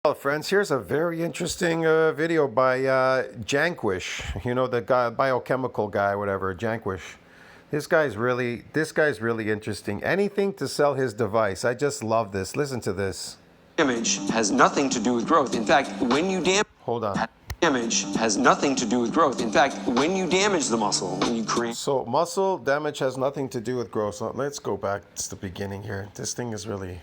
Well, friends, here's a very interesting video by Janquish. You know, the guy, biochemical guy, whatever, Janquish. This guy's really interesting. Anything to sell his device. I just love this. Listen to this. Damage has nothing to do with growth. In fact, when you Hold on. damage has nothing to do with growth. In fact, when you damage the muscle, when you create So muscle damage has nothing to do with growth. So let's go back to the beginning here. This thing is really...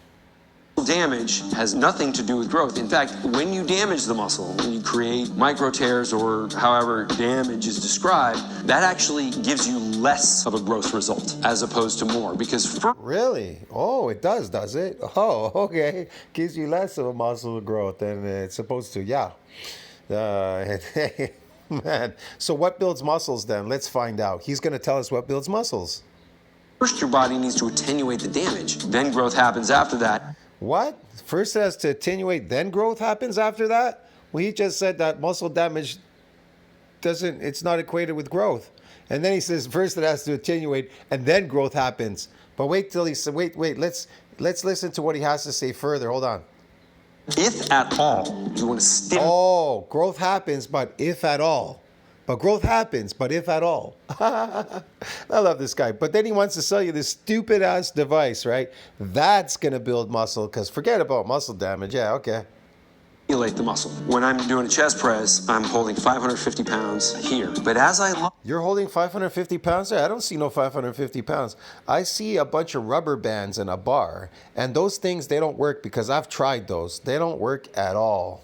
damage has nothing to do with growth. In fact, when you damage the muscle, when you create micro tears or however damage is described, that actually gives you less of a growth result as opposed to more. Because Really? Oh, it does it? Oh, okay. Gives you less of a muscle growth than it's supposed to. Yeah. Man. So what builds muscles then? Let's find out. He's going to tell us what builds muscles. first your body needs to attenuate the damage. Then growth happens after that. What? First it has to attenuate, then growth happens after that? Well, he just said that muscle damage it's not equated with growth. And then he says first it has to attenuate and then growth happens. But wait till he said, wait, let's listen to what he has to say further. Hold on. If at all you want to stimulate. Oh, growth happens, but if at all. But growth happens, but if at all. I love this guy. But then he wants to sell you this stupid ass device, right? That's going to build muscle, because forget about muscle damage. Yeah, okay. Stimulate the muscle. When I'm doing a chest press, I'm holding 550 pounds here. But as I look, You're holding 550 pounds there? I don't see no 550 pounds. I see a bunch of rubber bands and a bar. And those things, they don't work because I've tried those. They don't work at all.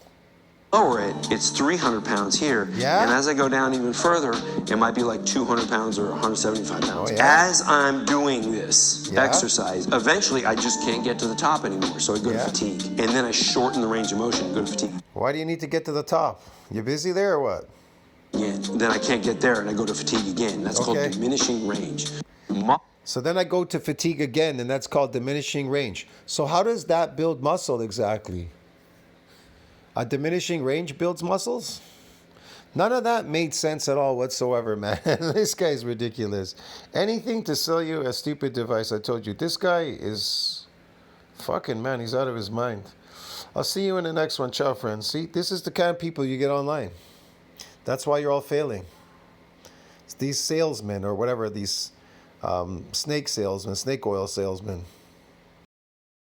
lower it, it's 300 pounds here. Yeah? And as I go down even further, it might be like 200 pounds or 175 pounds. Oh, yeah? As I'm doing this exercise, eventually I just can't get to the top anymore. So I go to fatigue. And then I shorten the range of motion and go to fatigue. Why do you need to get to the top? You busy there or what? Again. Then I can't get there and I go to fatigue again. That's called diminishing range. So then I go to fatigue again, and that's called diminishing range. So how does that build muscle exactly? A diminishing range builds muscles? None of that made sense at all whatsoever, man. This guy's ridiculous. Anything to sell you a stupid device. I told you, this guy is fucking, man, he's out of his mind. I'll see you in the next one. Ciao, friends. See, this is the kind of people you get online. That's why you're all failing. It's these salesmen or whatever, these snake salesmen, snake oil salesmen.